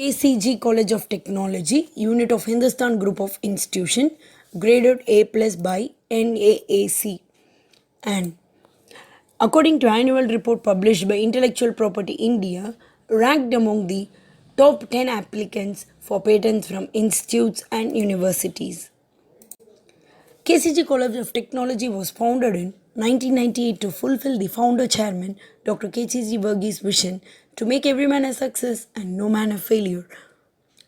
KCG College of Technology, unit of Hindustan Group of Institution, graded A plus by NAAC. And according to annual report published by Intellectual Property India, ranked among the top 10 applicants for patents from institutes and universities. KCG College of Technology was founded in 1998 to fulfill the founder chairman Dr. KCG Varghese vision to make every man a success and no man a failure.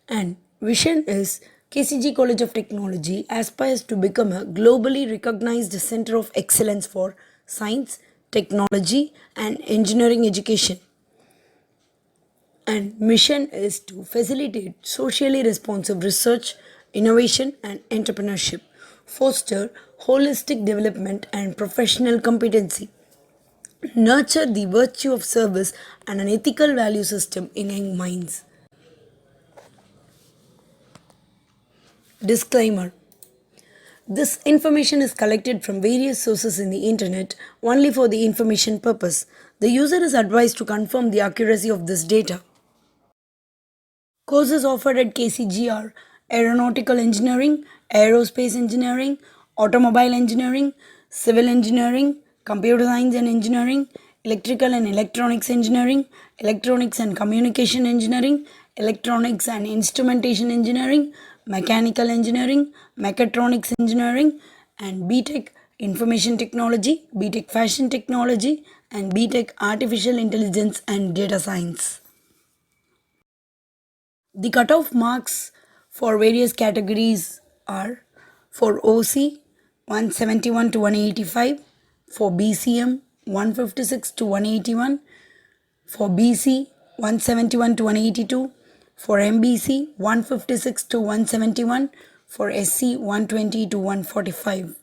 And vision is KCG College of Technology aspires to become a globally recognized center of excellence for science, technology, and engineering education. And mission is to facilitate socially responsive research, innovation, and entrepreneurship, foster holistic development and professional competency, nurture the virtue of service and an ethical value system in young minds. Disclaimer: this information is collected from various sources in the internet only for the information purpose. The user is advised to confirm the accuracy of this data. Courses offered at KCG are Aeronautical Engineering, Aerospace Engineering, Automobile Engineering, Civil Engineering, Computer Science and Engineering, Electrical and Electronics Engineering, Electronics and Communication Engineering, Electronics and Instrumentation Engineering, Mechanical Engineering, Mechatronics Engineering, and BTech Information Technology, BTech Fashion Technology, and BTech Artificial Intelligence and Data Science. The cutoff marks for various categories are: for OC 171 to 185, for BCM 156 to 181, for BC 171 to 182, for MBC 156 to 171, for SC 120 to 145.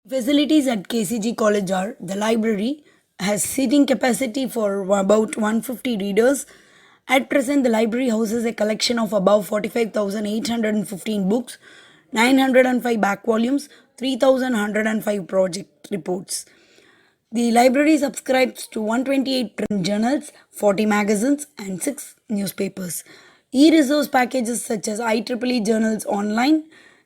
Facilities at KCG College are: the library has seating capacity for about 150 readers. At present, the library houses a collection of above 45,815 books, 905 back volumes, 3,105 project reports. The library subscribes to 128 print journals, 40 magazines, and 6 newspapers. E-resource packages such as IEEE Journals Online,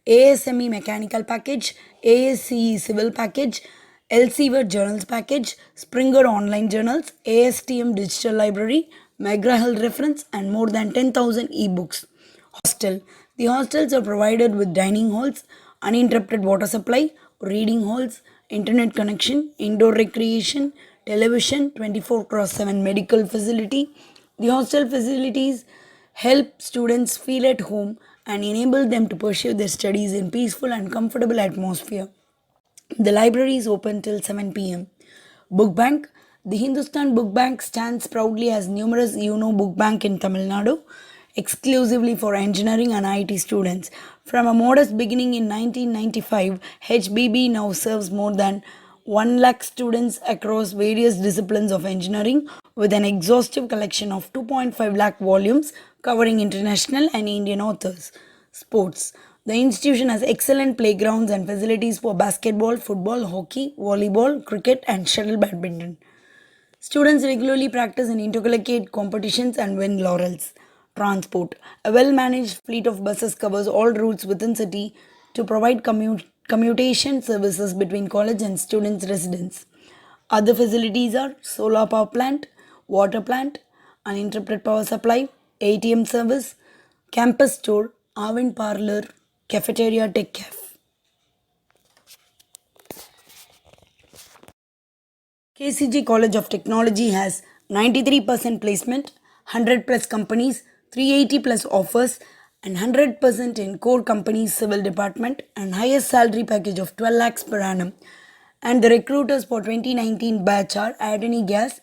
ASME Mechanical Package, ASCE Civil Package, Elsevier Journals Package, Springer Online Journals, ASTM Digital Library, McGraw-Hill Reference, and more than 10,000 e-books. Hostel. The hostels are provided with dining halls, uninterrupted water supply, reading halls, internet connection, indoor recreation, television, 24/7 medical facility. The hostel facilities help students feel at home and enable them to pursue their studies in peaceful and comfortable atmosphere. The library is open till 7 pm. Book Bank. The Hindustan Book Bank stands proudly as numerous book bank in Tamil Nadu, exclusively for engineering and IT students. From a modest beginning in 1995, HBB now serves more than 1 lakh students across various disciplines of engineering with an exhaustive collection of 2.5 lakh volumes covering international and Indian authors. Sports. The institution has excellent playgrounds and facilities for basketball, football, hockey, volleyball, cricket, and shuttle badminton. Students regularly practice in intercollegiate competitions and win laurels. Transport. A well-managed fleet of buses covers all routes within city to provide commutation services between college and students' residence. Other facilities are solar power plant, water plant, uninterrupted power supply, ATM service, campus store, Arvind parlor, cafeteria, tech cafe. KCG College of Technology has 93% placement, 100 plus companies, 380 plus offers, and 100% in core companies civil department and highest salary package of 12 lakhs per annum. And the recruiters for 2019 batch are Adani Gas,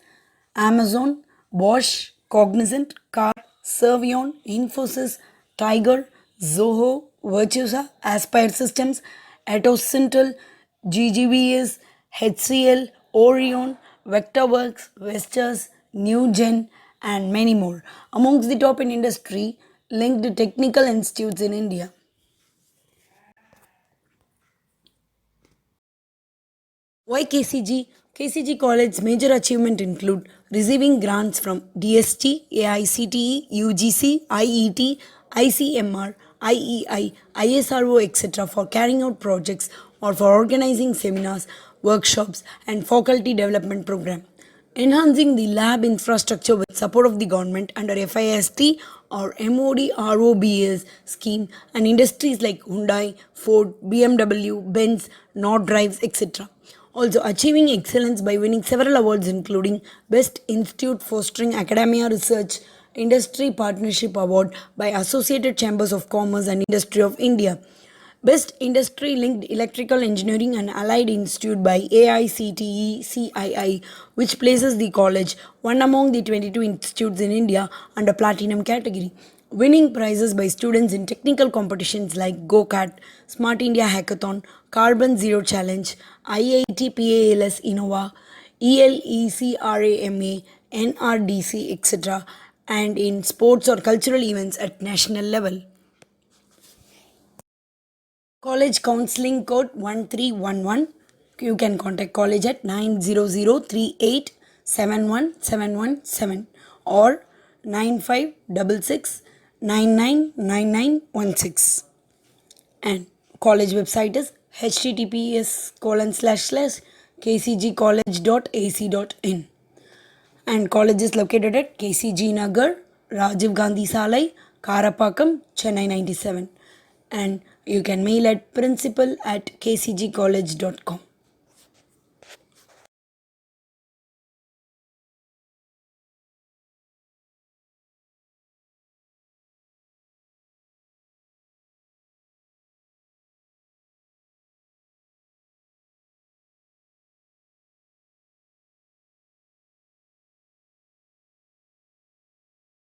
Amazon, Bosch, Cognizant, Car, Servion, Infosys, Tiger, Zoho, Virtusa, Aspire Systems, Atos Syntel, GGVS, HCL, Orion, Vectorworks, Vestas, Newgen, and many more, amongst the top in industry linked technical institutes in India. Why KCG? KCG College's major achievements include receiving grants from DST, AICTE, UGC, IET, ICMR, IEI, ISRO, etc. for carrying out projects or for organizing seminars, workshops, and faculty development program. Enhancing the lab infrastructure with support of the government under FIST or MOD ROBS scheme and industries like Hyundai, Ford, BMW, Benz, Nord Drives, etc. Also achieving excellence by winning several awards including Best Institute Fostering Academia Research Industry Partnership Award by Associated Chambers of Commerce and Industry of India. Best Industry Linked Electrical Engineering and Allied Institute by AICTE CII, which places the college one among the 22 institutes in India under Platinum category. Winning prizes by students in technical competitions like GoCat, Smart India Hackathon, Carbon Zero Challenge, IIT PALS Innova, ELECRAMA, NRDC, etc., and in sports or cultural events at national level. College counseling code 1311. You can contact college at 90038711717 or 9566999916. And college website is https://kcgcollege.ac.in. And college is located at KCG Nagar, Rajiv Gandhi Salai, Karapakam, Chennai 97. And you can mail at principal@kcgcollege.com.